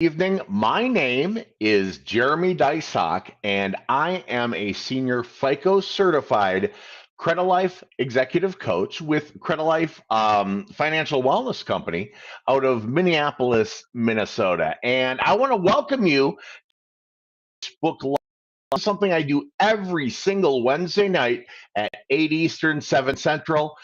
Evening. My name is Jeremy Deysach, and I am a senior FICO certified Credilife executive coach with Credilife Financial Wellness Company out of Minneapolis, Minnesota. And I want to welcome you to Book Live. This is something I do every single Wednesday night at 8 Eastern, 7 Central,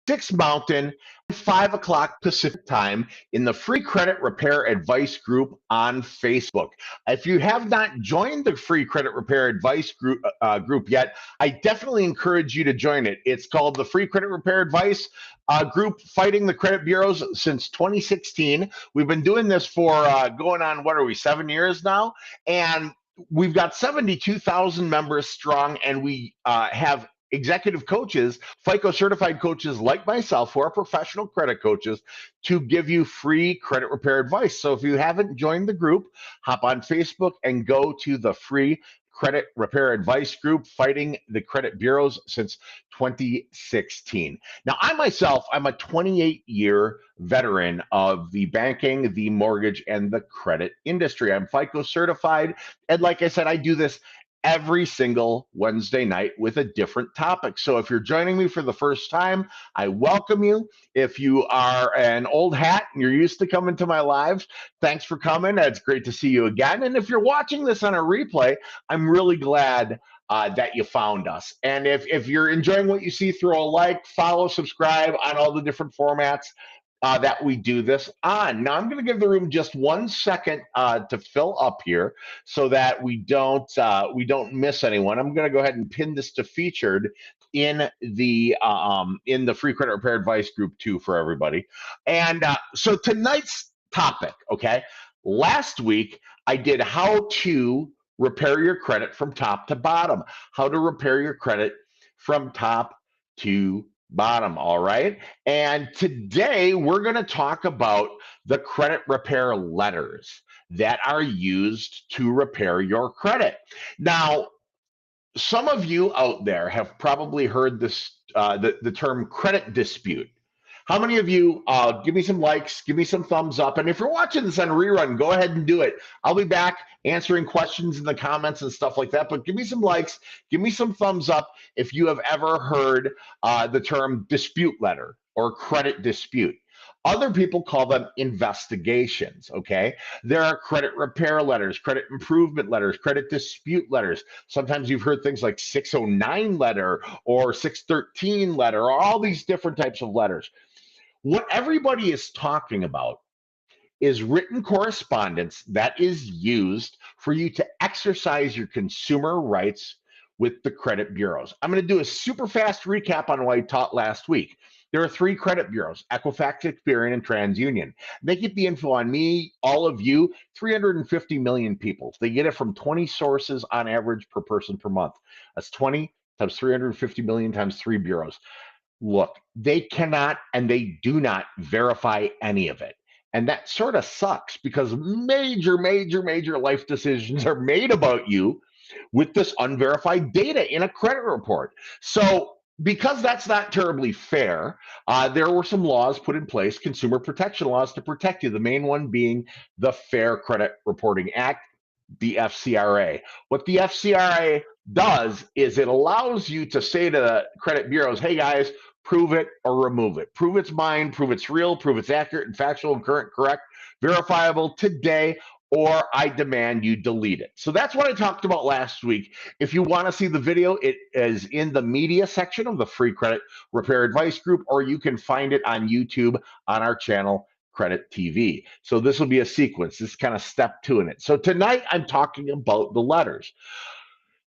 6 Mountain, 5 o'clock Pacific time in the free credit repair advice group on Facebook. If you have not joined the free credit repair advice group yet, I definitely encourage you to join it. It's called the Free Credit Repair Advice group, fighting the credit bureaus since 2016. We've been doing this for going on, what are we, 7 years now? And we've got 72,000 members strong, and we have executive coaches, FICO certified coaches like myself, who are professional credit coaches, to give you free credit repair advice. So if you haven't joined the group, hop on Facebook and go to the free credit repair advice group, fighting the credit bureaus since 2016. Now, I myself, I'm a 28-year veteran of the banking, the mortgage, and the credit industry. I'm FICO certified. And like I said, I do this every single Wednesday night with a different topic. So if you're joining me for the first time, I welcome you. If you are an old hat and you're used to coming to my lives, thanks for coming. It's great to see you again. And if you're watching this on a replay, I'm really glad that you found us. And if you're enjoying what you see, throw a like, follow, subscribe on all the different formats that we do this on. Now, I'm going to give the room just 1 second to fill up here so that we don't miss anyone. I'm going to go ahead and pin this to featured in the free credit repair advice group too for everybody. And so tonight's topic, okay? Last week I did how to repair your credit from top to bottom. How to repair your credit from top to bottom, all right? And today we're going to talk about the credit repair letters that are used to repair your credit. Now, some of you out there have probably heard this the term credit dispute. How many of you give me some likes, give me some thumbs up, and if you're watching this on rerun, go ahead and do it. I'll be back answering questions in the comments and stuff like that, but give me some likes, give me some thumbs up if you have ever heard the term dispute letter or credit dispute. Other people call them investigations, okay? There are credit repair letters, credit improvement letters, credit dispute letters. Sometimes you've heard things like 609 letter or 613 letter, or all these different types of letters. What everybody is talking about is written correspondence that is used for you to exercise your consumer rights with the credit bureaus. I'm going to do a super fast recap on what I taught last week. There are 3 credit bureaus: Equifax, Experian, and TransUnion. They get the info on me, all of you, 350 million people. They get it from 20 sources on average per person per month. That's 20 times 350 million times 3 bureaus. Look, they cannot and they do not verify any of it. And that sort of sucks because major, major, major life decisions are made about you with this unverified data in a credit report. So, because that's not terribly fair, there were some laws put in place, consumer protection laws to protect you. The main one being the Fair Credit Reporting Act, the FCRA. What the FCRA does is it allows you to say to the credit bureaus, hey guys, prove it or remove it. Prove it's mine, prove it's real, prove it's accurate and factual and current, correct, verifiable today, or I demand you delete it. So that's what I talked about last week. If you want to see the video, it is in the media section of the free credit repair advice group, or you can find it on YouTube on our channel, Credit TV. So this will be a sequence. This is kind of step 2 in it. So tonight I'm talking about the letters.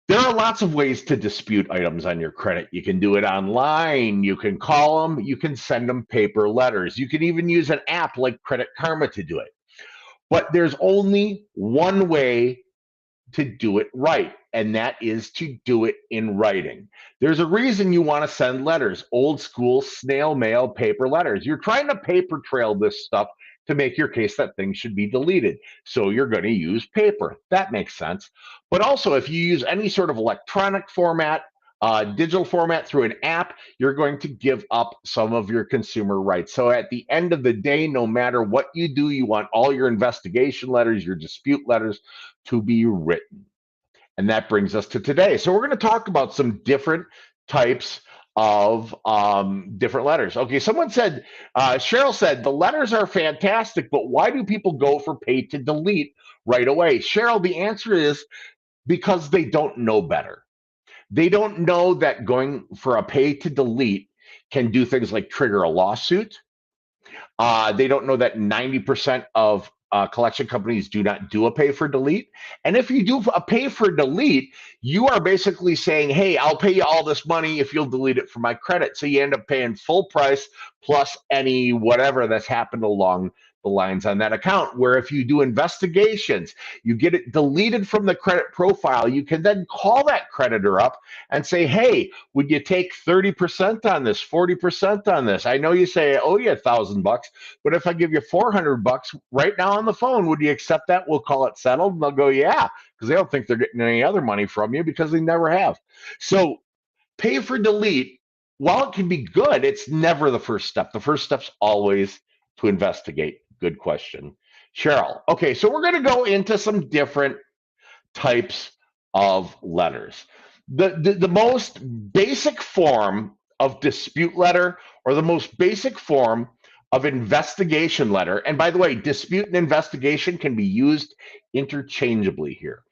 There are lots of ways to dispute items on your credit. You can do it online, you can call them, you can send them paper letters. You can even use an app like Credit Karma to do it. But there's only one way to do it right, and that is to do it in writing. There's a reason you want to send letters, old school snail mail paper letters. You're trying to paper trail this stuff to make your case that things should be deleted. So you're going to use paper. That makes sense. But also, if you use any sort of electronic format, digital format through an app, you're going to give up some of your consumer rights. So at the end of the day, no matter what you do, you want all your investigation letters, your dispute letters to be written. And that brings us to today. So we're going to talk about some different types of different letters. Okay, someone said, Cheryl said, the letters are fantastic, but why do people go for pay to delete right away? Cheryl, the answer is because they don't know better. They don't know that going for a pay to delete can do things like trigger a lawsuit. They don't know that 90% of collection companies do not do a pay for delete. And if you do a pay for delete, you are basically saying, hey, I'll pay you all this money if you'll delete it from my credit. So you end up paying full price plus any whatever that's happened along the lines on that account. Where if you do investigations, you get it deleted from the credit profile, you can then call that creditor up and say, hey, would you take 30% on this, 40% on this? I know you say I owe you $1,000, but if I give you $400 right now on the phone, would you accept that? We'll call it settled. And they'll go, yeah, because they don't think they're getting any other money from you because they never have. So pay for delete, while it can be good, it's never the first step. The first step's always to investigate. Good question. Cheryl. Okay, so we're going to go into some different types of letters. The most basic form of dispute letter, or the most basic form of investigation letter, and by the way, dispute and investigation can be used interchangeably here.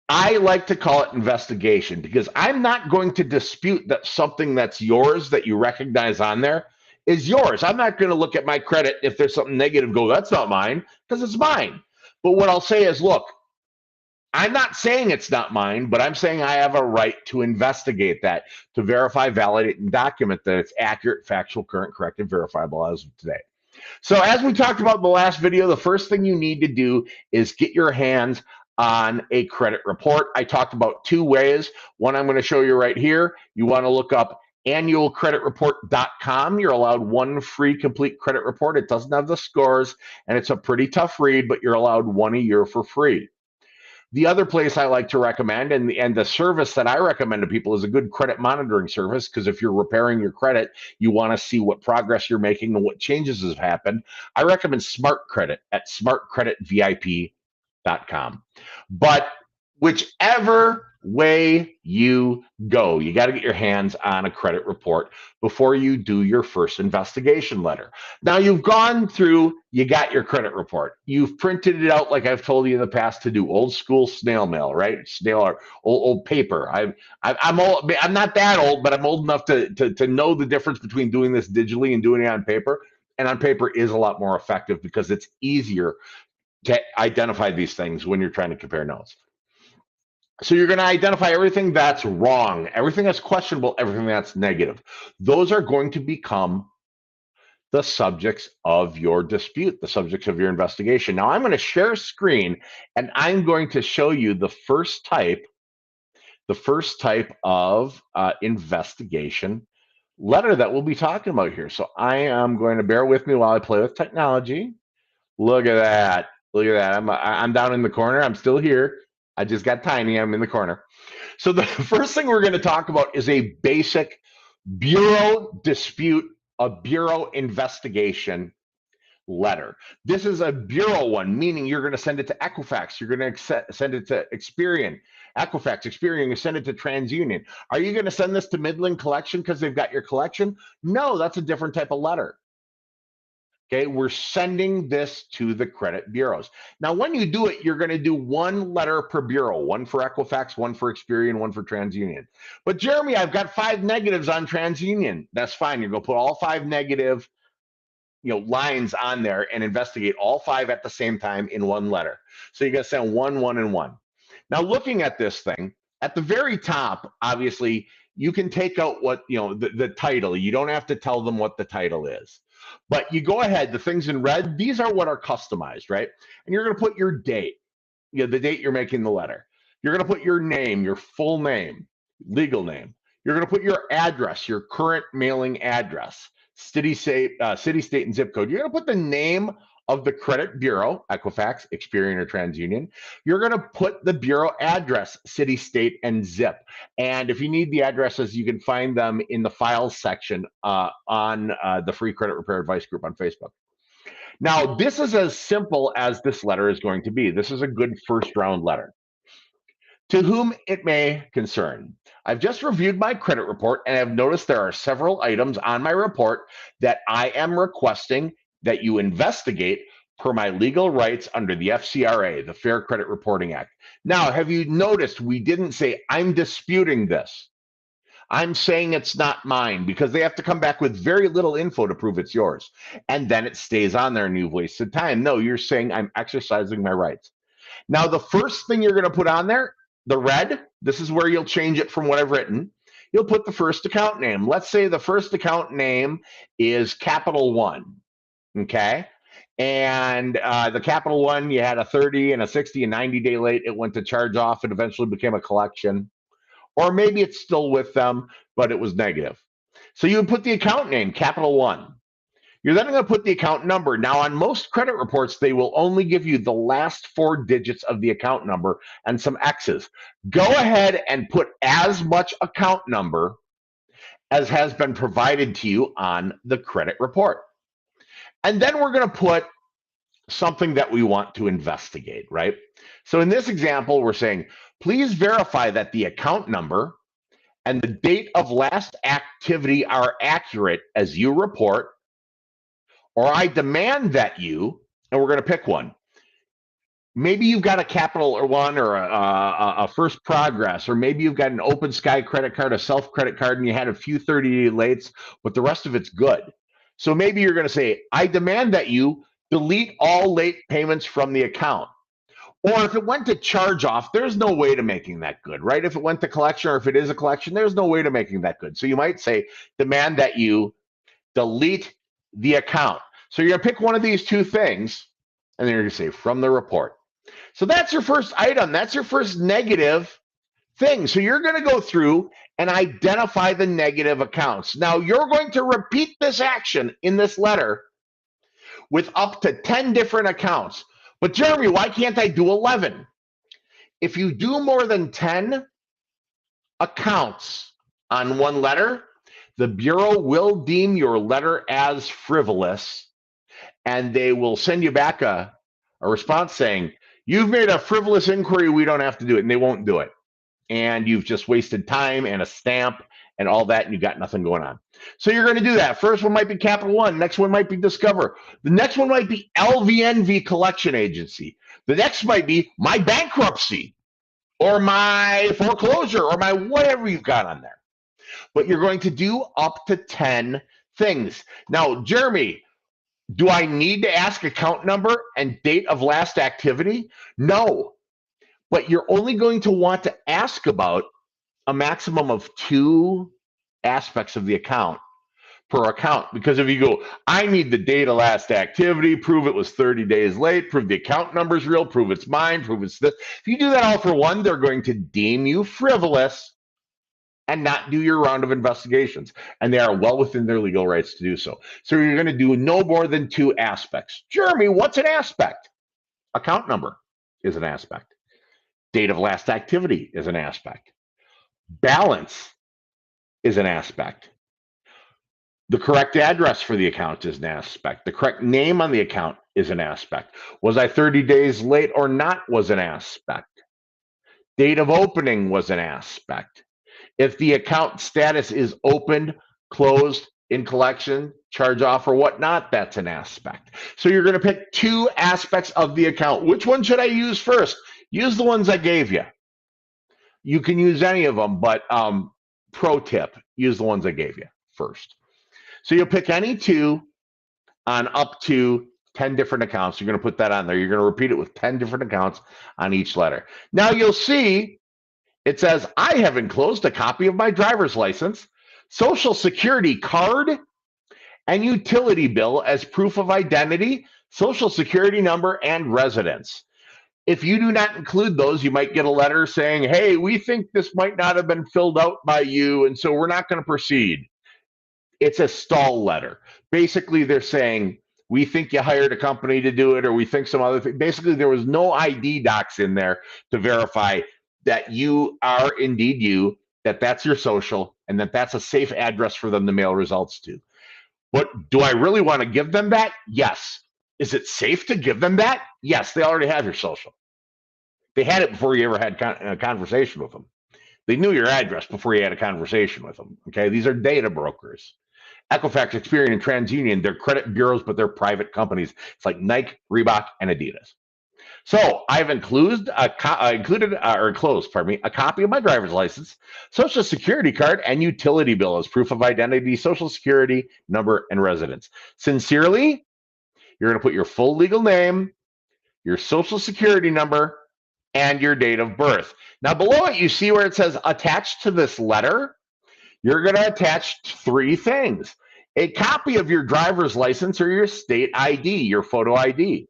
I like to call it investigation because I'm not going to dispute that something that's yours that you recognize on there is yours. I'm not going to look at my credit if there's something negative, go, that's not mine, because it's mine. But what I'll say is, look, I'm not saying it's not mine, but I'm saying I have a right to investigate that, to verify, validate, and document that it's accurate, factual, current, correct, and verifiable as of today. So as we talked about in the last video, the first thing you need to do is get your hands on a credit report. I talked about two ways. One I'm going to show you right here. You want to look up annualcreditreport.com. You're allowed one free complete credit report. It doesn't have the scores, and it's a pretty tough read, but you're allowed one a year for free. The other place I like to recommend, and the service that I recommend to people, is a good credit monitoring service, because if you're repairing your credit, you want to see what progress you're making and what changes have happened. I recommend Smart Credit at smartcreditvip.com. But whichever way you go, you got to get your hands on a credit report before you do your first investigation letter. Now you've gone through, you got your credit report, you've printed it out like I've told you in the past to do, old school snail mail, right? Snail or old paper. I'm old, I'm not that old, but I'm old enough to know the difference between doing this digitally and doing it on paper. And on paper is a lot more effective because it's easier to identify these things when you're trying to compare notes. So you're going to identify everything that's wrong, everything that's questionable, everything that's negative. Those are going to become the subjects of your dispute, the subjects of your investigation. Now I'm going to share a screen and I'm going to show you the first type of investigation letter that we'll be talking about here. So I am going to bear with me while I play with technology. Look at that. Look at that. I'm down in the corner. I'm still here. I just got tiny. I'm in the corner. So the first thing we're going to talk about is a basic bureau dispute, a bureau investigation letter. This is a bureau one, meaning you're going to send it to Equifax. You're going to send it to Experian. Equifax, Experian, you send it to TransUnion. Are you going to send this to Midland Collection because they've got your collection? No, that's a different type of letter. Okay, we're sending this to the credit bureaus. Now, when you do it, you're going to do one letter per bureau, one for Equifax, one for Experian, one for TransUnion. But Jeremy, I've got 5 negatives on TransUnion. That's fine. You're going to put all 5 negative, lines on there and investigate all 5 at the same time in one letter. So you got to send 1, 1, and 1. Now, looking at this thing, at the very top, obviously, you can take out what, the title. You don't have to tell them what the title is. But you go ahead, the things in red, these are what are customized, right? And you're going to put your date, the date you're making the letter. You're going to put your name, your full name, legal name. You're going to put your address, your current mailing address, city, state, and zip code. You're going to put the name of the credit bureau, Equifax, Experian, or TransUnion. You're going to put the bureau address, city, state, and zip. And if you need the addresses, you can find them in the files section on the Free Credit Repair Advice group on Facebook. Now, this is as simple as this letter is going to be. This is a good first round letter. To whom it may concern, I've just reviewed my credit report and have noticed there are several items on my report that I am requesting that you investigate per my legal rights under the FCRA, the Fair Credit Reporting Act. Now, have you noticed we didn't say, I'm disputing this? I'm saying it's not mine, because they have to come back with very little info to prove it's yours. And then it stays on there and you've wasted time. No, you're saying I'm exercising my rights. Now, the first thing you're going to put on there, the red, this is where you'll change it from what I've written. You'll put the first account name. Let's say the first account name is Capital One, okay? And the Capital One, you had a 30 and a 60 and 90-day late. It went to charge off and eventually became a collection. Or maybe it's still with them, but it was negative. So you would put the account name, Capital One. You're then going to put the account number. Now, on most credit reports, they will only give you the last 4 digits of the account number and some X's. Go ahead and put as much account number as has been provided to you on the credit report. And then we're going to put something that we want to investigate, right? So in this example, we're saying, please verify that the account number and the date of last activity are accurate as you report, or I demand that you, and we're going to pick one. Maybe you've got a Capital One or a First Progress, or maybe you've got an Open Sky credit card, a Self credit card, and you had a few 30-day lates, but the rest of it's good. So maybe you're going to say, I demand that you delete all late payments from the account. Or if it went to charge off, there's no way to making that good, right? If it went to collection, or if it is a collection, there's no way to making that good. So you might say, demand that you delete the account. So you're going to pick one of these two things, and then you're going to say, from the report. So that's your first item. That's your first negative thing. So you're going to go through and identify the negative accounts. Now, you're going to repeat this action in this letter with up to 10 different accounts. But Jeremy, why can't I do 11? If you do more than 10 accounts on one letter, the Bureau will deem your letter as frivolous, and they will send you back a response saying, you've made a frivolous inquiry, we don't have to do it, and they won't do it. And you've just wasted time and a stamp and all that, and you've got nothing going on. So you're going to do that. First one might be Capital One. Next one might be Discover. The next one might be LVNV Collection Agency. The next might be my bankruptcy or my foreclosure or my whatever you've got on there. But you're going to do up to 10 things. Now, Jeremy, do I need to ask account number and date of last activity? No. But you're only going to want to ask about a maximum of 2 aspects of the account per account. Because if you go, I need the date of last activity, prove it was 30 days late, prove the account number's real, prove it's mine, prove it's this. If you do that all for one, they're going to deem you frivolous and not do your round of investigations. And they are well within their legal rights to do so. So you're going to do no more than 2 aspects. Jeremy, what's an aspect? Account number is an aspect. Date of last activity is an aspect. Balance is an aspect. The correct address for the account is an aspect. The correct name on the account is an aspect. Was I 30 days late or not was an aspect. Date of opening was an aspect. If the account status is opened, closed, in collection, charge off, or whatnot, that's an aspect. So you're going to pick 2 aspects of the account. Which one should I use first? Use the ones I gave you. You can use any of them, but pro tip, use the ones I gave you first. So you'll pick any 2 on up to 10 different accounts. You're going to put that on there. You're going to repeat it with 10 different accounts on each letter. Now you'll see it says, I have enclosed a copy of my driver's license, social security card, and utility bill as proof of identity, social security number, and residence. If you do not include those, you might get a letter saying, hey, we think this might not have been filled out by you, and so we're not going to proceed. It's a stall letter. Basically, they're saying, we think you hired a company to do it, or we think some other thing. Basically, there was no ID docs in there to verify that you are indeed you, that that's your social, and that that's a safe address for them to mail results to. But do I really want to give them that? Yes. Is it safe to give them that? Yes, they already have your social. They had it before you ever had a conversation with them. They knew your address before you had a conversation with them. Okay, these are data brokers. Equifax, Experian, and TransUnion, they're credit bureaus, but they're private companies. It's like Nike, Reebok, and Adidas. So I've included a copy of my driver's license, social security card, and utility bill as proof of identity, social security number, and residence. Sincerely, you're going to put your full legal name, your social security number, and your date of birth. Now, below it, you see where it says attached to this letter, you're going to attach 3 things. A copy of your driver's license or your state ID, your photo ID.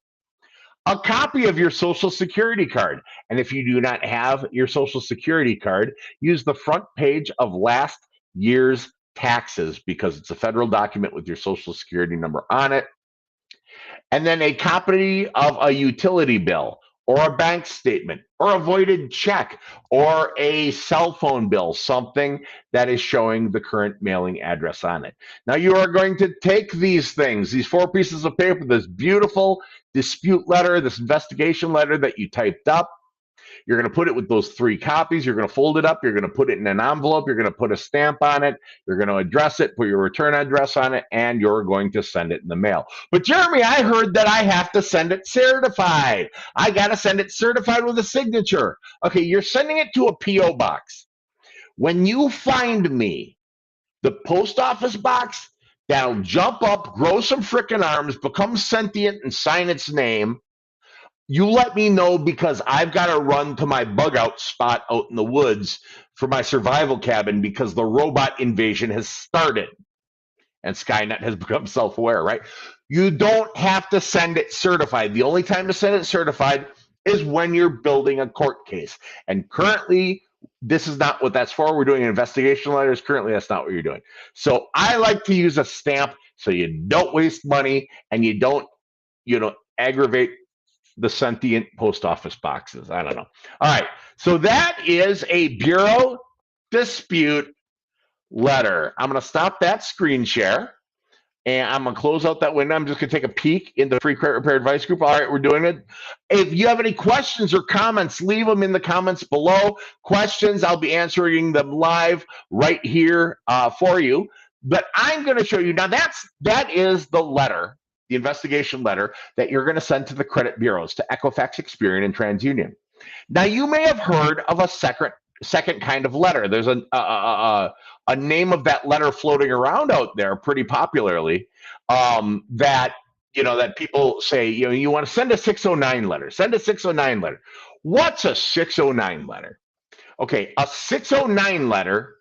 A copy of your social security card. And if you do not have your social security card, use the front page of last year's taxes because it's a federal document with your social security number on it. And then a copy of a utility bill or a bank statement or a voided check or a cell phone bill, something that is showing the current mailing address on it. Now you are going to take these things, these 4 pieces of paper, this beautiful dispute letter, this investigation letter that you typed up. You're going to put it with those 3 copies. You're going to fold it up. You're going to put it in an envelope. You're going to put a stamp on it. You're going to address it, put your return address on it, and you're going to send it in the mail. But Jeremy, I heard that I have to send it certified. I got to send it certified with a signature. Okay, you're sending it to a P.O. box. When you find me, the post office box that'll jump up, grow some frickin' arms, become sentient, and sign its name, you let me know because I've got to run to my bug out spot out in the woods for my survival cabin because the robot invasion has started and Skynet has become self-aware, right? You don't have to send it certified. The only time to send it certified is when you're building a court case. And currently, this is not what that's for. We're doing investigation letters. Currently, that's not what you're doing. So I like to use a stamp so you don't waste money and you don't, aggravate the sentient post office boxes. I don't know. All right. So that is a bureau dispute letter. I'm going to stop that screen share and I'm going to close out that window. I'm just going to take a peek in the free credit repair advice group. All right, we're doing it. If you have any questions or comments, leave them in the comments below. Questions, I'll be answering them live right here for you. But I'm going to show you now. That is the letter, the investigation letter that you're going to send to the credit bureaus, to Equifax, Experian, and TransUnion. Now, you may have heard of a second kind of letter. There's a name of that letter floating around out there pretty popularly that people say, you want to send a 609 letter. Send a 609 letter. What's a 609 letter? Okay, a 609 letter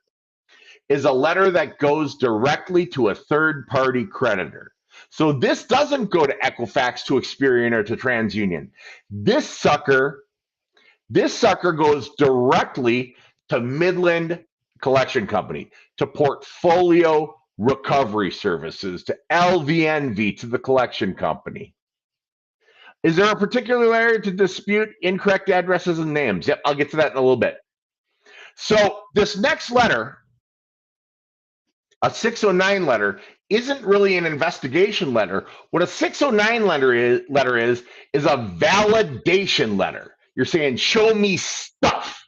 is a letter that goes directly to a third-party creditor. So this doesn't go to Equifax, to Experian, or to TransUnion. This sucker goes directly to Midland Collection Company, to Portfolio Recovery Services, to LVNV, to the collection company. Is there a particular area to dispute incorrect addresses and names? Yep, I'll get to that in a little bit. So this next letter, a 609 letter, isn't really an investigation letter. What a 609 letter is a validation letter. You're saying, show me stuff.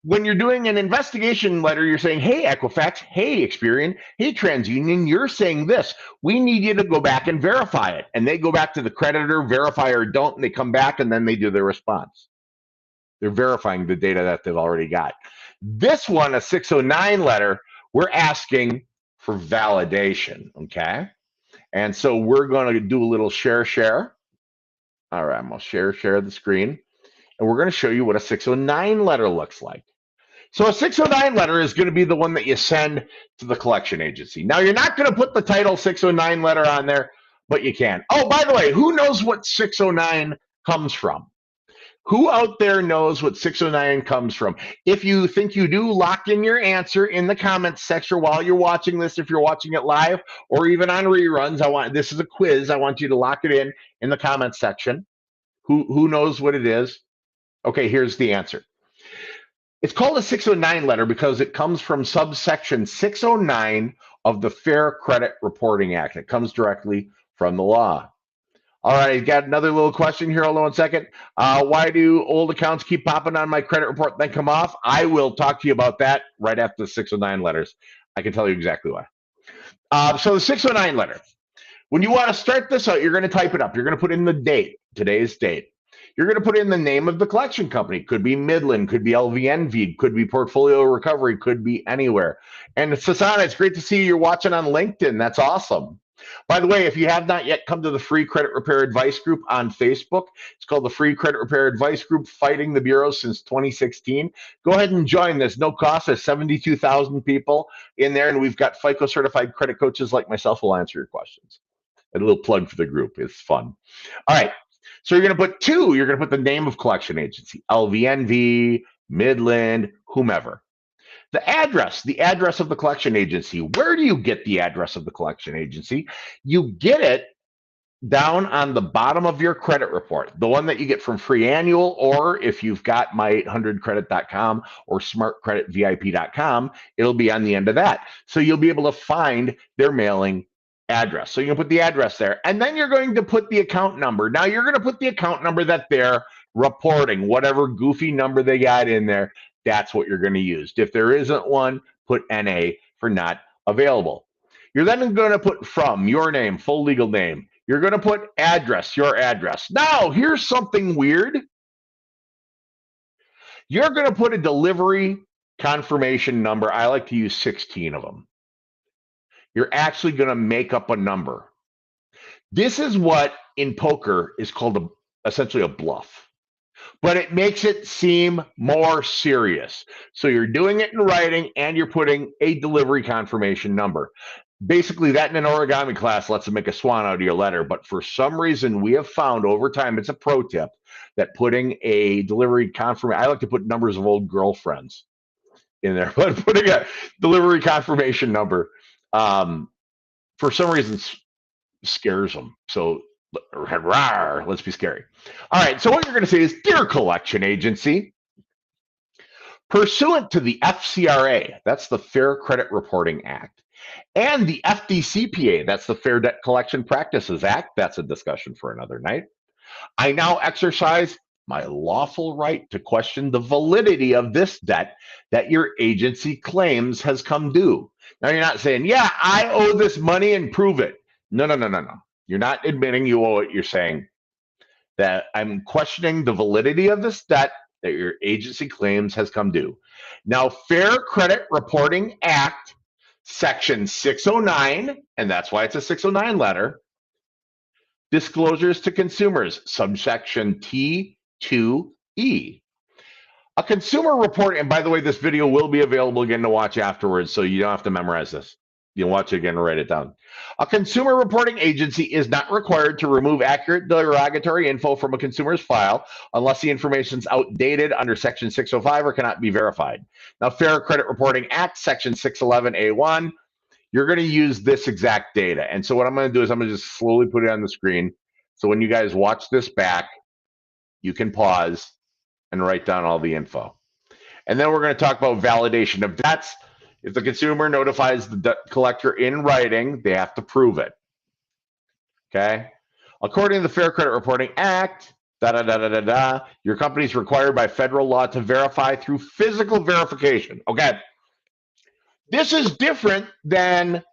When you're doing an investigation letter, you're saying, hey, Equifax, hey, Experian, hey, TransUnion, you're saying this. We need you to go back and verify it. And they go back to the creditor, verify or don't, and they come back and then they do their response. They're verifying the data that they've already got. This one, a 609 letter, we're asking for validation, okay? And so we're going to do a little share. All right, I'm going to share the screen. And we're going to show you what a 609 letter looks like. So a 609 letter is going to be the one that you send to the collection agency. Now, you're not going to put the title 609 letter on there, but you can. Oh, by the way, who knows what 609 comes from? Who out there knows what 609 comes from? If you think you do, lock in your answer in the comments section while you're watching this. If you're watching it live or even on reruns, this is a quiz. I want you to lock it in the comments section. Who knows what it is? Okay, here's the answer. It's called a 609 letter because it comes from subsection 609 of the Fair Credit Reporting Act. It comes directly from the law. All right, got another little question here. Hold on 1 second. Why do old accounts keep popping on my credit report, then come off? I will talk to you about that right after the 609 letters. I can tell you exactly why. So the 609 letter. When you want to start this out, you're going to type it up. You're going to put in the date, today's date. You're going to put in the name of the collection company. Could be Midland, could be LVNV, could be Portfolio Recovery, could be anywhere. And Sasan, it's great to see you're watching on LinkedIn. That's awesome. By the way, if you have not yet come to the free credit repair advice group on Facebook, it's called the Free Credit Repair Advice Group, fighting the bureaus since 2016. Go ahead and join this. No cost. There's 72,000 people in there, and we've got FICO certified credit coaches like myself who will answer your questions. A little plug for the group. It's fun. All right. So you're going to put two. You're going to put the name of collection agency, LVNV, Midland, whomever. The address of the collection agency. Where do you get the address of the collection agency? You get it down on the bottom of your credit report, the one that you get from Free Annual, or if you've got my800credit.com or smartcreditvip.com, it'll be on the end of that. So you'll be able to find their mailing address. So you're going to put the address there, and then you're going to put the account number. Now you're going to put the account number that they're reporting, whatever goofy number they got in there. That's what you're going to use. If there isn't one, put NA for not available. You're then going to put from, your name, full legal name. You're going to put address, your address. Now, here's something weird. You're going to put a delivery confirmation number. I like to use 16 of them. You're actually going to make up a number. This is what in poker is called essentially a bluff, but it makes it seem more serious. So you're doing it in writing and you're putting a delivery confirmation number. Basically, that in an origami class lets them make a swan out of your letter. But for some reason, we have found over time, it's a pro tip, that putting a delivery confirmation, I like to put numbers of old girlfriends in there, but putting a delivery confirmation number, for some reason, scares them. So let's be scary. All right, so what you're going to say is, dear collection agency, pursuant to the FCRA, that's the Fair Credit Reporting Act, and the FDCPA, that's the Fair Debt Collection Practices Act, that's a discussion for another night, I now exercise my lawful right to question the validity of this debt that your agency claims has come due. Now, you're not saying, yeah, I owe this money and prove it. No. You're not admitting you owe it. You're saying that I'm questioning the validity of this debt that your agency claims has come due. Now, Fair Credit Reporting Act, Section 609, and that's why it's a 609 letter, disclosures to consumers, subsection T2E. A consumer report, and by the way, this video will be available again to watch afterwards, so you don't have to memorize this. You can watch it again and write it down. A consumer reporting agency is not required to remove accurate derogatory info from a consumer's file unless the information is outdated under Section 605 or cannot be verified. Now, Fair Credit Reporting Act, Section 611A1, you're going to use this exact data. And so what I'm going to do is I'm going to just slowly put it on the screen. So when you guys watch this back, you can pause and write down all the info. And then we're going to talk about validation of debts. If the consumer notifies the debt collector in writing, they have to prove it. Okay? According to the Fair Credit Reporting Act, your company is required by federal law to verify through physical verification. Okay? This is different than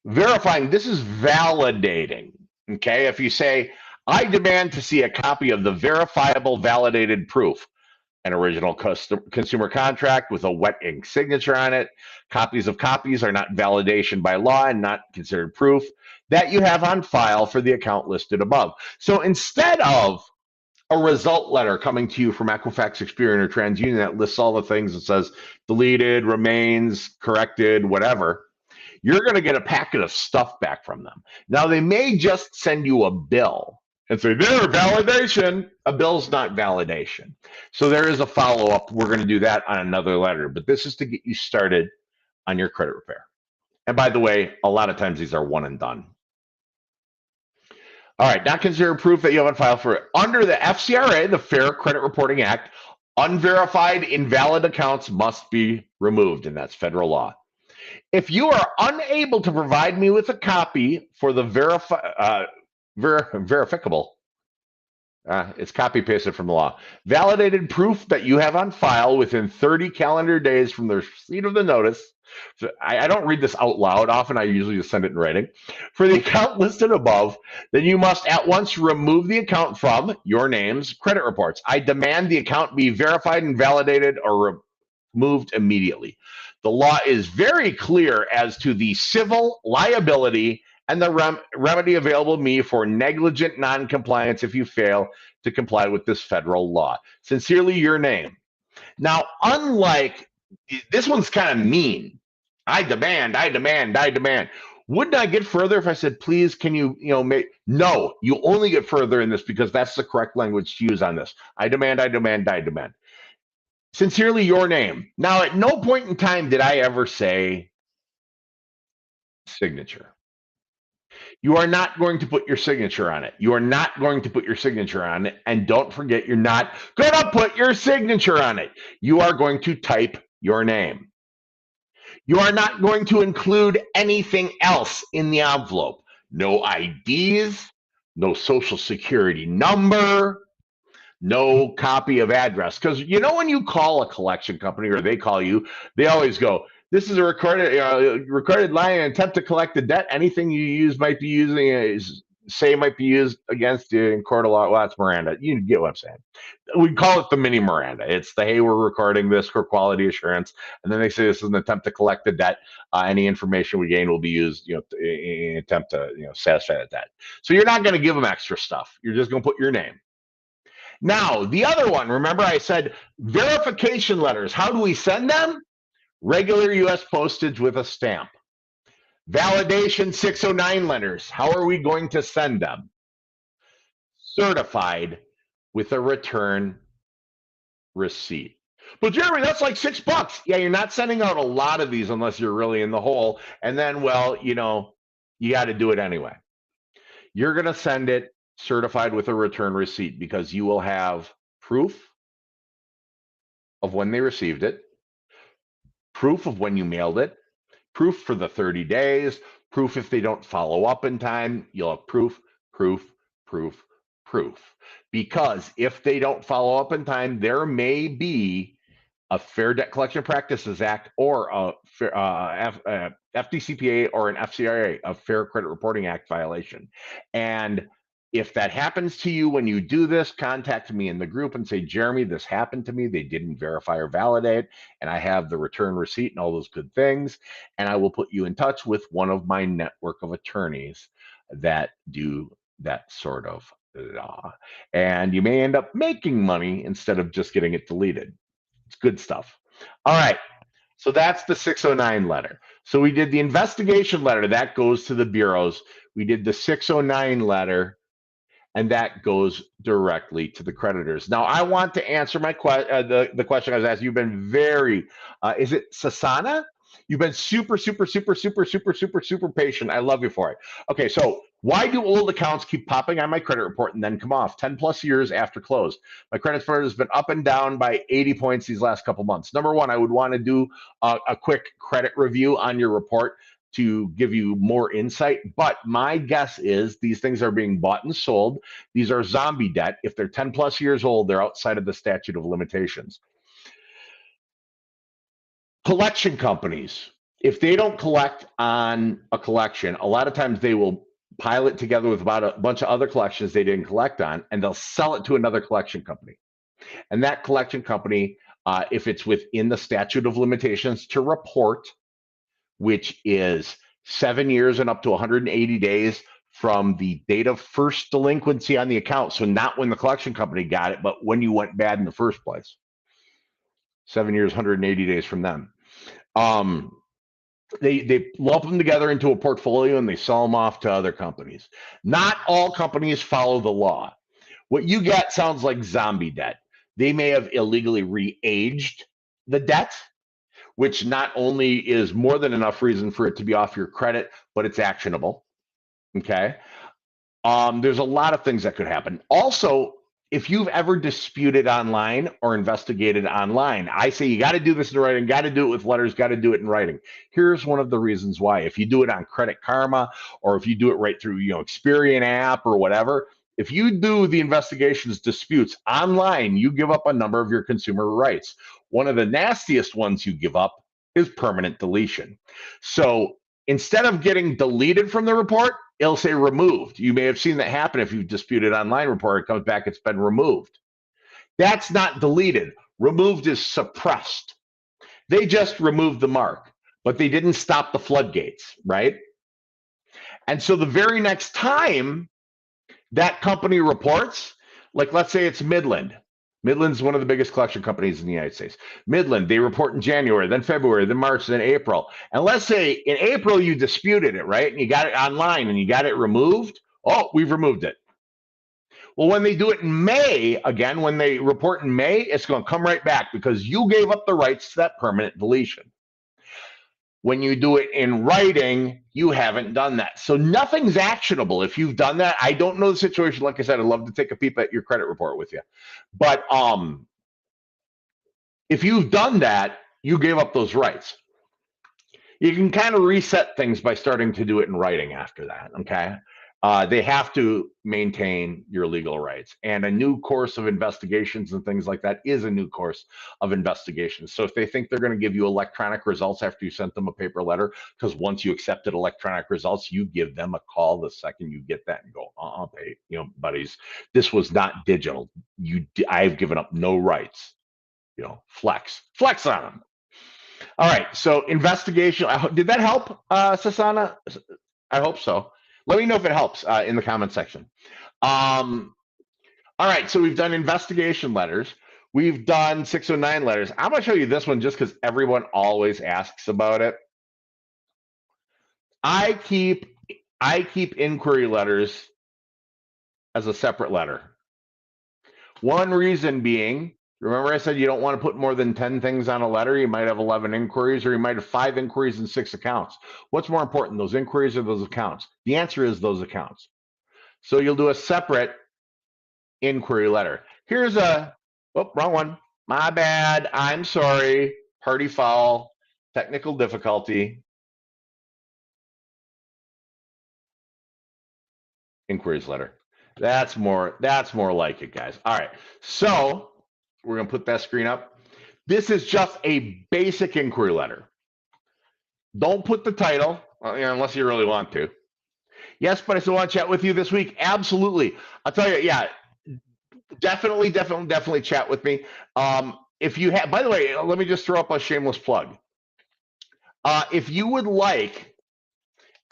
verifying. This is validating. Okay? If you say, I demand to see a copy of the verifiable validated proof, an original consumer contract with a wet ink signature on it. Copies of copies are not validation by law and not considered proof that you have on file for the account listed above. So instead of a result letter coming to you from Equifax, Experian, or TransUnion that lists all the things that says deleted, remains, corrected, whatever, you're going to get a packet of stuff back from them. Now, they may just send you a bill and say, there, validation. A bill's not validation. So there is a follow up. We're going to do that on another letter, but this is to get you started on your credit repair. And by the way, a lot of times these are one and done. All right, not considered proof that you have on file for it. Under the FCRA, the Fair Credit Reporting Act, unverified invalid accounts must be removed, and that's federal law. If you are unable to provide me with a copy for the verificable, it's copy pasted from the law, validated proof that you have on file within 30 calendar days from the receipt of the notice. So I don't read this out loud. Often I usually just send it in writing. For the account listed above, then you must at once remove the account from your name's credit reports. I demand the account be verified and validated or removed immediately. The law is very clear as to the civil liability and the remedy available to me for negligent noncompliance if you fail to comply with this federal law. Sincerely, your name. Now, unlike this one's kind of mean. I demand, I demand, I demand. Wouldn't I get further if I said, please, can you, make, no, you only get further in this because that's the correct language to use on this. I demand, I demand, I demand. Sincerely, your name. Now, at no point in time did I ever say signature. You are not going to put your signature on it. You are not going to put your signature on it. And don't forget, you're not going to put your signature on it. You are going to type your name. You are not going to include anything else in the envelope. No IDs, no social security number, no copy of address. Because when you call a collection company or they call you, they always go, this is a recorded line and attempt to collect the debt. Anything you use might be used against you in court of law. Well, that's Miranda. You get what I'm saying. We call it the mini Miranda. It's the, hey, we're recording this for quality assurance. And then they say this is an attempt to collect the debt. Any information we gain will be used, in an attempt to, satisfy that debt. So you're not going to give them extra stuff. You're just going to put your name. Now, the other one, remember I said verification letters. How do we send them? Regular U.S. postage with a stamp. Validation 609 letters. How are we going to send them? Certified with a return receipt. But Jeremy, that's like $6. Yeah, you're not sending out a lot of these unless you're really in the hole. And then, well, you got to do it anyway. You're going to send it certified with a return receipt because you will have proof of when they received it, proof of when you mailed it, proof for the 30 days, proof if they don't follow up in time. You'll have proof, proof, proof, proof. Because if they don't follow up in time, there may be a Fair Debt Collection Practices Act or a FDCPA or an FCRA, a Fair Credit Reporting Act violation. And if that happens to you when you do this, contact me in the group and say, Jeremy, this happened to me. They didn't verify or validate, and I have the return receipt and all those good things. And I will put you in touch with one of my network of attorneys that do that sort of law. And you may end up making money instead of just getting it deleted. It's good stuff. All right. So that's the 609 letter. So we did the investigation letter. That goes to the bureaus. We did the 609 letter, and that goes directly to the creditors. Now, I want to answer the question I was asked. You've been very, is it Sasana? You've been super, super, super, super, super, super, super patient. I love you for it. Okay, so why do old accounts keep popping on my credit report and then come off 10 plus years after close? My credit score has been up and down by 80 points these last couple months. Number one, I would want to do a quick credit review on your report to give you more insight. But my guess is these things are being bought and sold. These are zombie debt. If they're 10 plus years old, they're outside of the statute of limitations. Collection companies, if they don't collect on a collection, a lot of times they will pile it together with about a bunch of other collections they didn't collect on, and they'll sell it to another collection company. And that collection company, if it's within the statute of limitations to report, which is 7 years and up to 180 days from the date of first delinquency on the account. So not when the collection company got it, but when you went bad in the first place. 7 years, 180 days from them. They lump them together into a portfolio and they sell them off to other companies. Not all companies follow the law. What you get sounds like zombie debt. They may have illegally re-aged the debt, which not only is more than enough reason for it to be off your credit, but it's actionable. Okay. There's a lot of things that could happen. Also, if you've ever disputed online or investigated online, I say you got to do this in writing, got to do it with letters, got to do it in writing. Here's one of the reasons why. If you do it on Credit Karma or if you do it right through, Experian app or whatever, if you do the investigations disputes online, you give up a number of your consumer rights. One of the nastiest ones you give up is permanent deletion. So instead of getting deleted from the report, it'll say removed. You may have seen that happen if you've disputed online report. It comes back, it's been removed. That's not deleted. Removed is suppressed. They just removed the mark, but they didn't stop the floodgates, right? And so the very next time that company reports, like let's say it's Midland. Midland's one of the biggest collection companies in the United States. Midland, they report in January, then February, then March, then April. And let's say in April you disputed it, right? And you got it online and you got it removed. Oh, we've removed it. Well, when they do it in May, again, when they report in May, it's going to come right back because you gave up the rights to that permanent deletion. When you do it in writing, you haven't done that. So nothing's actionable if you've done that. I don't know the situation. Like I said, I'd love to take a peep at your credit report with you. But if you've done that, you gave up those rights. You can kind of reset things by starting to do it in writing after that, okay? They have to maintain your legal rights. And a new course of investigations and things like that is a new course of investigations. So if they think they're going to give you electronic results after you sent them a paper letter, because once you accepted electronic results, you give them a call the second you get that and go, hey, buddies, this was not digital. I've given up no rights. Flex on them. All right. So investigation. Did that help, Sasana? I hope so. Let me know if it helps in the comment section. All right, so we've done investigation letters. We've done 609 letters. I'm going to show you this one just because everyone always asks about it. I keep inquiry letters as a separate letter. One reason being, remember I said you don't want to put more than 10 things on a letter. You might have 11 inquiries, or you might have 5 inquiries and 6 accounts. What's more important, those inquiries or those accounts? The answer is those accounts. So you'll do a separate inquiry letter. Here's wrong one. My bad. I'm sorry. Party foul. Technical difficulty. Inquiries letter. That's more like it, guys. All right. So we're going to put that screen up. This is just a basic inquiry letter. Don't put the title, unless you really want to. Yes, but I still want to chat with you this week. Absolutely. I'll tell you, yeah, definitely chat with me. If you have, by the way, let me just throw up a shameless plug. If you would like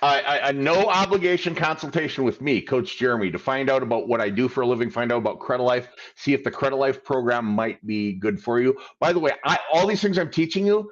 a no obligation consultation with me, Coach Jeremy, to find out about what I do for a living, find out about Credilife, see if the Credilife program might be good for you. By the way, all these things I'm teaching you,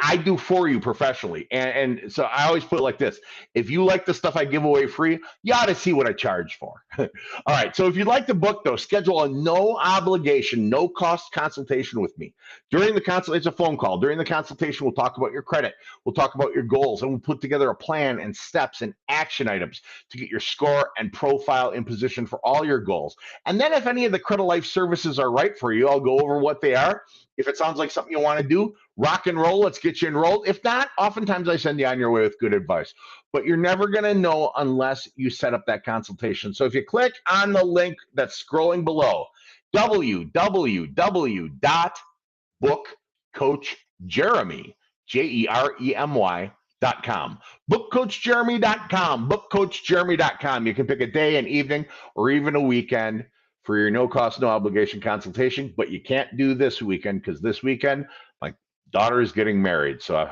I do for you professionally. And so I always put it like this. If you like the stuff I give away free, you ought to see what I charge for. All right. So if you'd like to book, though, schedule a no obligation, no cost consultation with me. During the consultation, it's a phone call. During the consultation, we'll talk about your credit. We'll talk about your goals, and we'll put together a plan and steps and action items to get your score and profile in position for all your goals. And then if any of the Credilife services are right for you, I'll go over what they are. If it sounds like something you want to do, rock and roll, let's get you enrolled. If not, oftentimes I send you on your way with good advice. But you're never going to know unless you set up that consultation. So if you click on the link that's scrolling below, www.bookcoachjeremy, JEREMY.com. Bookcoachjeremy.com. Bookcoachjeremy.com. You can pick a day, an evening, or even a weekend for your no cost, no obligation consultation, but you can't do this weekend because this weekend my daughter is getting married. So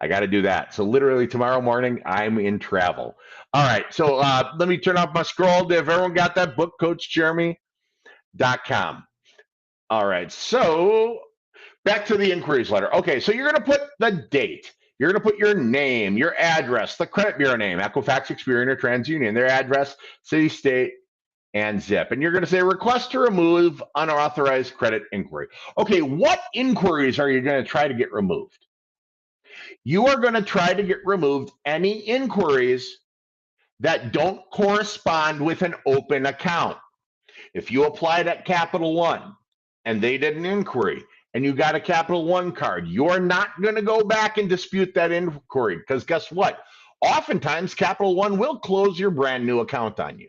I got to do that. So literally tomorrow morning, I'm in travel. All right. So let me turn off my scroll. If everyone got that, bookcoachjeremy.com. All right. So back to the inquiries letter. Okay. So you're going to put the date. You're going to put your name, your address, the credit bureau name, Equifax, Experian, or TransUnion, their address, city, state, and zip. And you're going to say request to remove unauthorized credit inquiry. Okay, what inquiries are you going to try to get removed? You are going to try to get removed any inquiries that don't correspond with an open account. If you applied at Capital One and they did an inquiry and you got a Capital One card, you're not going to go back and dispute that inquiry, because guess what? Oftentimes, Capital One will close your brand new account on you.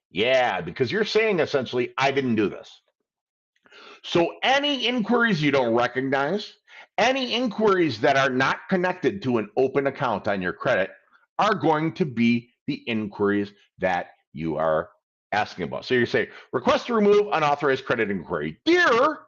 Yeah, because you're saying essentially, I didn't do this. So any inquiries you don't recognize, any inquiries that are not connected to an open account on your credit are going to be the inquiries that you are asking about. So you say, request to remove unauthorized credit inquiry. Dear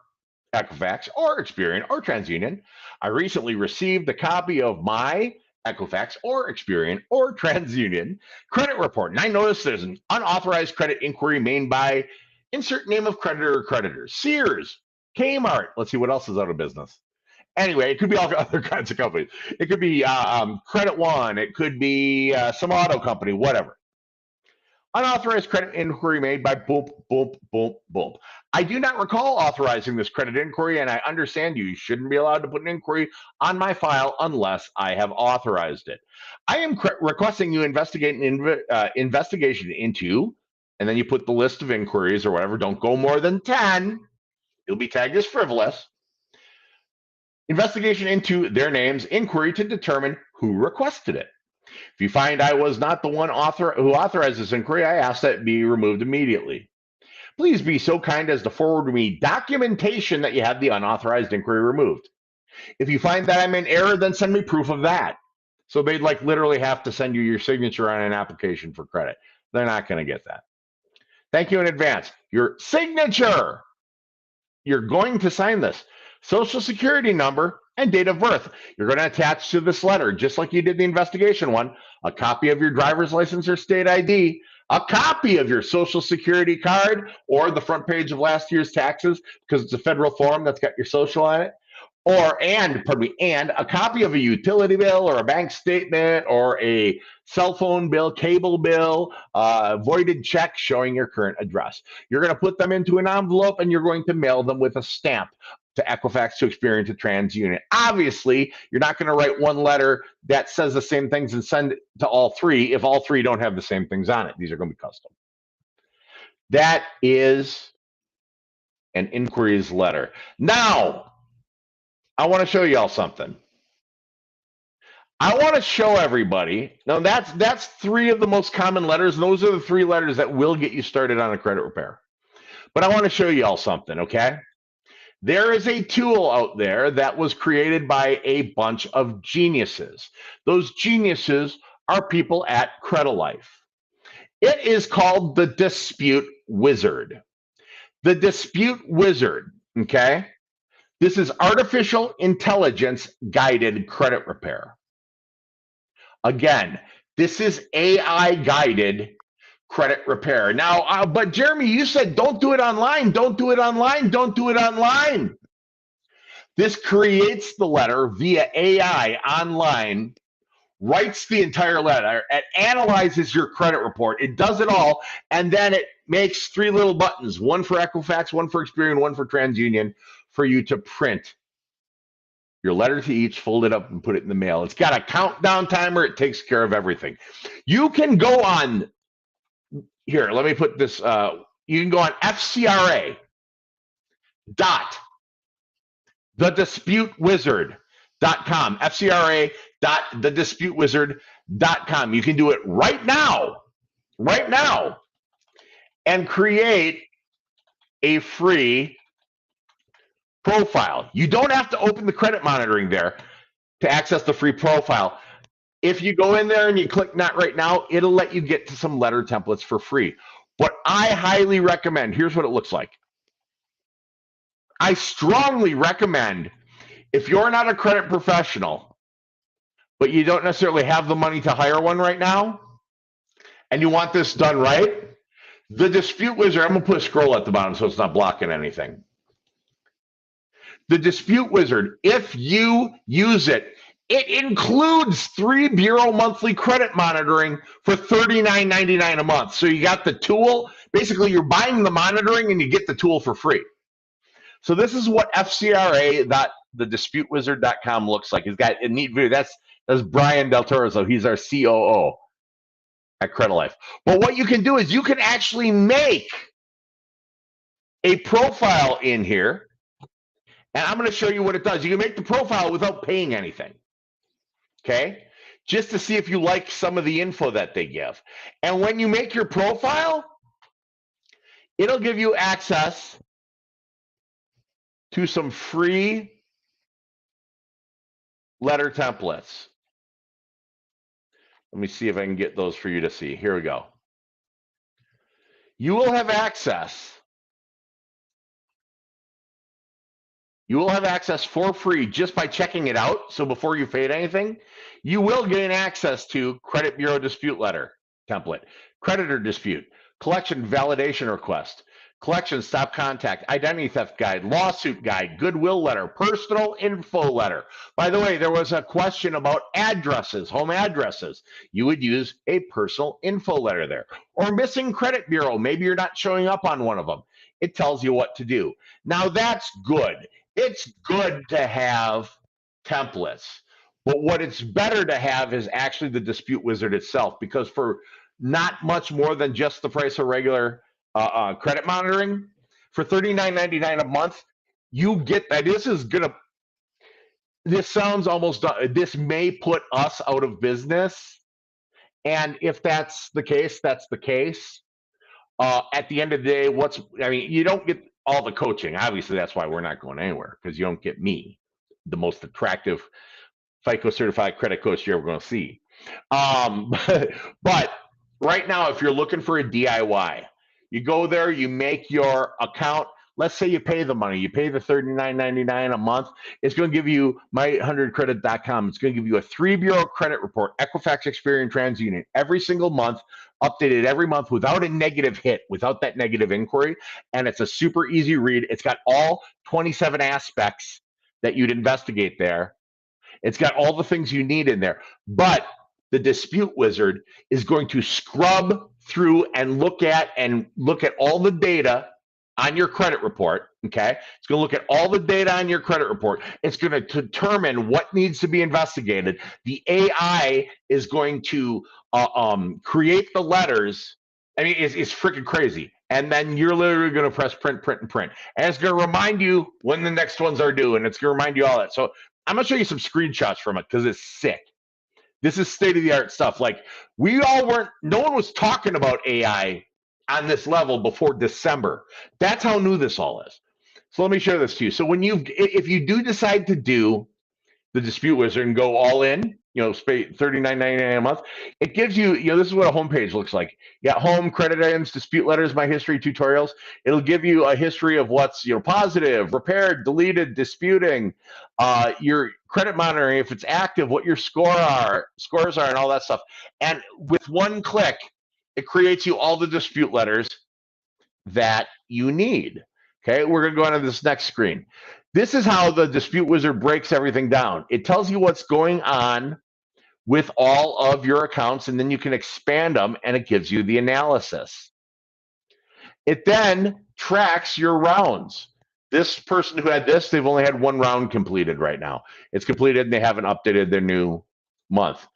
Equifax or Experian or TransUnion, I recently received a copy of my Equifax or Experian or TransUnion credit report, and I noticed there's an unauthorized credit inquiry made by insert name of creditor or creditors. Sears, Kmart. Let's see what else is out of business. Anyway, it could be all other kinds of companies. It could be Credit One. It could be some auto company, whatever. Unauthorized credit inquiry made by boom, boom, boom, boom. I do not recall authorizing this credit inquiry, and I understand you shouldn't be allowed to put an inquiry on my file unless I have authorized it. I am requesting you investigate an investigation into, and then you put the list of inquiries or whatever. Don't go more than 10. You'll be tagged as frivolous. Investigation into their names, inquiry to determine who requested it. If you find I was not the one who authorized this inquiry, I ask that it be removed immediately. Please be so kind as to forward me documentation that you have the unauthorized inquiry removed. If you find that I'm in error, then send me proof of that. So they'd like literally have to send you your signature on an application for credit. They're not going to get that. Thank you in advance. Your signature. You're going to sign this. Social Security number and date of birth. You're going to attach to this letter, just like you did the investigation one, a copy of your driver's license or state ID, a copy of your Social Security card or the front page of last year's taxes, because it's a federal form that's got your social on it, and a copy of a utility bill or a bank statement or a cell phone bill, cable bill, voided check showing your current address. You're going to put them into an envelope and you're going to mail them with a stamp to Equifax, to Experian, to TransUnion. Obviously, you're not going to write one letter that says the same things and send it to all three if all three don't have the same things on it. These are going to be custom. That is an inquiries letter. Now, I want to show you all something. I want to show everybody. Now, that's three of the most common letters. And those are the three letters that will get you started on a credit repair. But I want to show you all something, okay? There is a tool out there that was created by a bunch of geniuses. Those geniuses are people at Credilife. It is called the Dispute Wizard. The Dispute Wizard, okay? This is artificial intelligence guided credit repair. Again, this is AI guided credit repair. Now, but Jeremy, you said don't do it online, don't do it online, don't do it online. This creates the letter via AI online, writes the entire letter, it analyzes your credit report, it does it all, and then it makes three little buttons, one for Equifax, one for Experian, one for TransUnion, for you to print your letter to each, fold it up, and put it in the mail. It's got a countdown timer. It takes care of everything. You can go on, here, let me put this, you can go on FCRA dot thedisputewizard.com, FCRA dot thedisputewizard.com. You can do it right now, and create a free profile. You don't have to open the credit monitoring there to access the free profile. If you go in there and you click not right now, it'll let you get to some letter templates for free. But I highly recommend, here's what it looks like. I strongly recommend, if you're not a credit professional, but you don't necessarily have the money to hire one right now, and you want this done right, the Dispute Wizard, I'm going to put a scroll at the bottom so it's not blocking anything. The Dispute Wizard, if you use it It includes 3 bureau monthly credit monitoring for $39.99 a month. So you got the tool. Basically, you're buying the monitoring and you get the tool for free. So this is what FCRA.thedisputewizard.com looks like. He's got a neat video. That's Brian Del Toro. So he's our COO at Credilife. But what you can do is you can actually make a profile in here. And I'm going to show you what it does. You can make the profile without paying anything. Okay? Just to see if you like some of the info that they give. And when you make your profile, it'll give you access to some free letter templates. Let me see if I can get those for you to see. Here we go. You will have access. You will have access for free just by checking it out. So before you paid anything, you will gain access to credit bureau dispute letter template, creditor dispute, collection validation request, collection stop contact, identity theft guide, lawsuit guide, goodwill letter, personal info letter. By the way, there was a question about addresses, home addresses. You would use a personal info letter there. Or missing credit bureau. Maybe you're not showing up on one of them. It tells you what to do. Now that's good. It's good to have templates, but what it's better to have is actually the Dispute Wizard itself, because for not much more than just the price of regular credit monitoring, for $39.99 a month, you get that. This sounds almost, this may put us out of business. And if that's the case, that's the case. At the end of the day, you don't get all the coaching. Obviously, that's why we're not going anywhere, because you don't get me, the most attractive FICO certified credit coach you're ever going to see. But right now, if you're looking for a DIY, you go there, you make your account. Let's say you pay the money. You pay the $39.99 a month. It's going to give you my800credit.com. It's going to give you a 3 bureau credit report, Equifax, Experian, TransUnion, every single month, updated every month without a negative hit, without that negative inquiry. And it's a super easy read. It's got all 27 aspects that you'd investigate there. It's got all the things you need in there. But the Dispute Wizard is going to scrub through and look at all the data on your credit report. Okay, it's going to look at all the data on your credit report. It's going to determine what needs to be investigated. The AI is going to create the letters. I mean, it's freaking crazy. And then you're literally going to press print, print, and print. And it's going to remind you when the next ones are due, and it's going to remind you all that. So I'm going to show you some screenshots from it because it's sick. This is state-of-the-art stuff. Like, no one was talking about AI on this level before December. That's how new this all is. So let me show this to you. So if you do decide to do the Dispute Wizard and go all in, pay $39.99 a month, it gives you, this is what a homepage looks like. You got home, credit items, dispute letters, my history, tutorials. It'll give you a history of what's positive, repaired, deleted, disputing, your credit monitoring, if it's active, what your scores are, and all that stuff. And with one click, it creates you all the dispute letters that you need. Okay, we're going to go on to this next screen. This is how the Dispute Wizard breaks everything down. It tells you what's going on with all of your accounts, and then you can expand them, and it gives you the analysis. It then tracks your rounds. This person who had this, they've only had 1 round completed right now. It's completed, and they haven't updated their new month.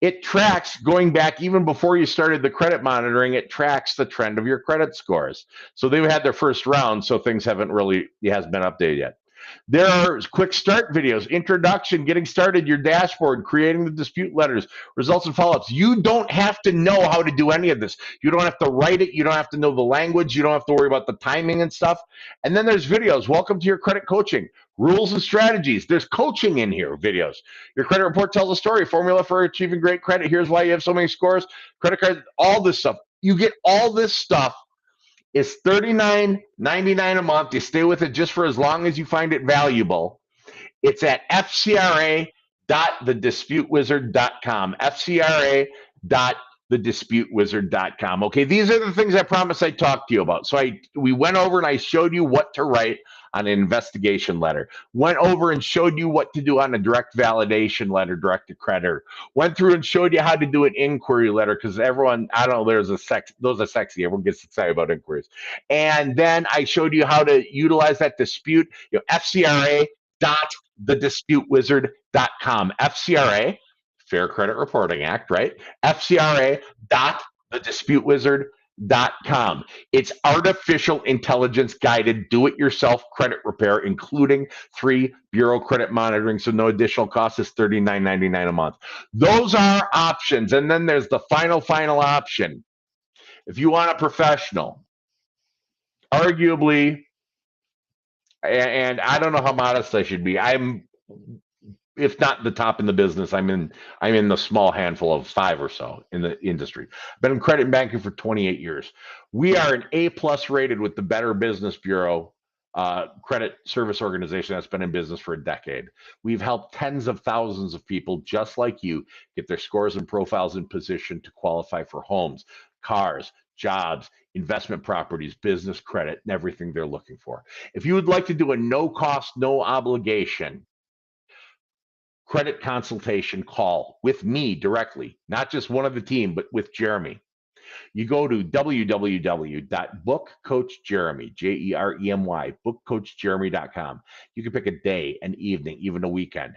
It tracks, going back even before you started the credit monitoring, it tracks the trend of your credit scores. So they've had their first round, so things hasn't been updated yet. There are quick start videos, introduction, getting started, your dashboard, creating the dispute letters, results and follow-ups. You don't have to know how to do any of this. You don't have to write it. You don't have to know the language. You don't have to worry about the timing and stuff. And then there's videos. Welcome to your credit coaching. Rules and strategies. There's coaching in here, videos. Your credit report tells a story, formula for achieving great credit. Here's why you have so many scores, credit cards, all this stuff. You get all this stuff. It's $39.99 a month. You stay with it just for as long as you find it valuable. It's at FCRA.thedisputewizard.com. FCRA.thedisputewizard.com. thedisputewizard.com. Okay, these are the things I promised I'd talk to you about. So we went over and I showed you what to write on an investigation letter. Went over and showed you what to do on a direct validation letter, direct to creditor. Went through and showed you how to do an inquiry letter because everyone, I don't know, those are sexy. Everyone gets excited about inquiries. And then I showed you how to utilize that dispute, FCRA dot thedisputewizard.com. FCRA, Fair Credit Reporting Act, right? FCRA dot thedisputewizard.com. It's artificial intelligence guided do it yourself credit repair, including 3 bureau credit monitoring. So no additional cost is $39.99 a month. Those are options. And then there's the final option. If you want a professional, arguably, and I don't know how modest I should be. I'm, if not the top in the business, I'm in the small handful of 5 or so in the industry. I've been in credit banking for 28 years. We are an A+ rated with the Better Business Bureau credit service organization that's been in business for a decade. We've helped tens of thousands of people just like you get their scores and profiles in position to qualify for homes, cars, jobs, investment properties, business credit, and everything they're looking for. If you would like to do a no cost, no obligation credit consultation call with me directly, not just one of the team, but with Jeremy, you go to www.bookcoachjeremy, Jeremy, bookcoachjeremy.com. You can pick a day, an evening, even a weekend.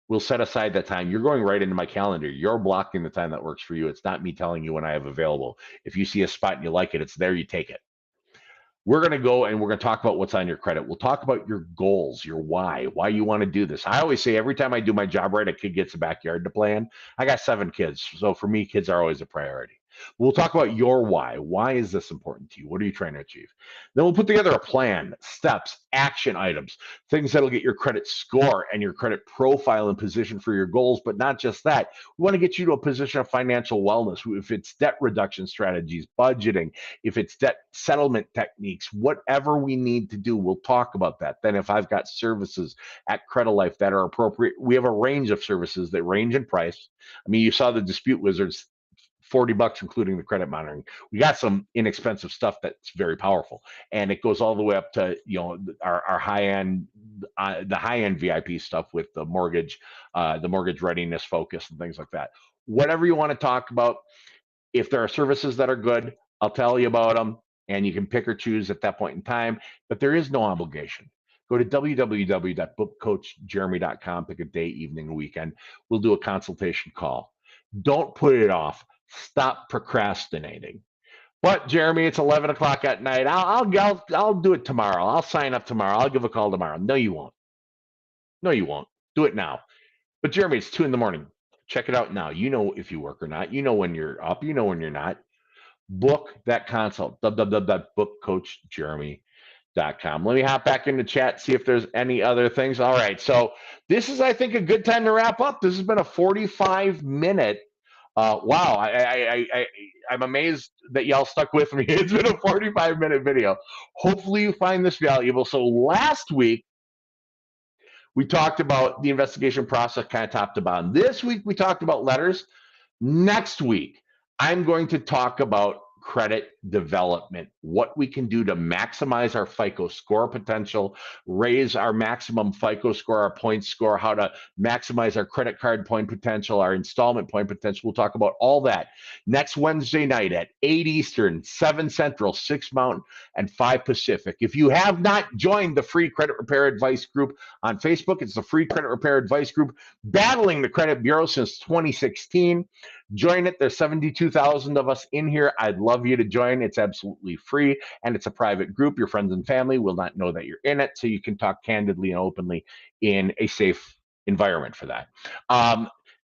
We'll set aside that time. You're going right into my calendar. You're blocking the time that works for you. It's not me telling you when I have available. If you see a spot and you like it, it's there, you take it. We're going to go and we're going to talk about what's on your credit. We'll talk about your goals, your why you want to do this. I always say every time I do my job right, a kid gets a backyard to play in. I got 7 kids. So for me, kids are always a priority. We'll talk about your why. Why is this important to you? What are you trying to achieve? Then we'll put together a plan, steps, action items, things that'll get your credit score and your credit profile in position for your goals. But not just that. We want to get you to a position of financial wellness. If it's debt reduction strategies, budgeting, if it's debt settlement techniques, whatever we need to do, we'll talk about that. Then if I've got services at Credilife that are appropriate, we have a range of services that range in price. I mean, you saw the Dispute Wizards, $40 including the credit monitoring. We got some inexpensive stuff that's very powerful, and it goes all the way up to our high end, the high end VIP stuff with the mortgage readiness focus and things like that. Whatever you want to talk about, if there are services that are good, I'll tell you about them, and you can pick or choose at that point in time. But there is no obligation. Go to www.bookcoachjeremy.com, pick a day, evening, weekend. We'll do a consultation call. Don't put it off. Stop procrastinating. But Jeremy, it's 11 o'clock at night. I'll do it tomorrow. I'll sign up tomorrow. I'll give a call tomorrow. No, you won't. No, you won't. Do it now. But Jeremy, it's 2 a.m. Check it out now. You know if you work or not. You know when you're up. You know when you're not. Book that consult. www.bookcoachjeremy.com. Let me hop back into chat, see if there's any other things. All right. So this is, I think, a good time to wrap up. This has been a 45-minute. Wow, I'm amazed that y'all stuck with me. It's been a 45-minute video. Hopefully you find this valuable. So last week, we talked about the investigation process kind of top to bottom. This week, we talked about letters. Next week, I'm going to talk about credit development, what we can do to maximize our FICO score potential, raise our maximum FICO score, our point score, how to maximize our credit card point potential, our installment point potential. We'll talk about all that next Wednesday night at 8 Eastern, 7 Central, 6 Mountain, and 5 Pacific. If you have not joined the free credit repair advice group on Facebook, it's the free credit repair advice group battling the credit bureau since 2016. Join it. There's 72,000 of us in here. I'd love you to join. It's absolutely free, and it's a private group. Your friends and family will not know that you're in it, so you can talk candidly and openly in a safe environment for that.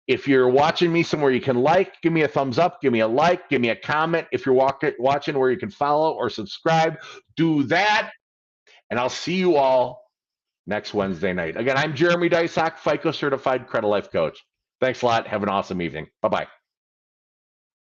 If you're watching me somewhere you can give me a thumbs up, give me a like, give me a comment. If you're watching where you can follow or subscribe, do that, and I'll see you all next Wednesday night. Again, I'm Jeremy Deysach, FICO certified Credilife coach. Thanks a lot. Have an awesome evening. Bye-bye.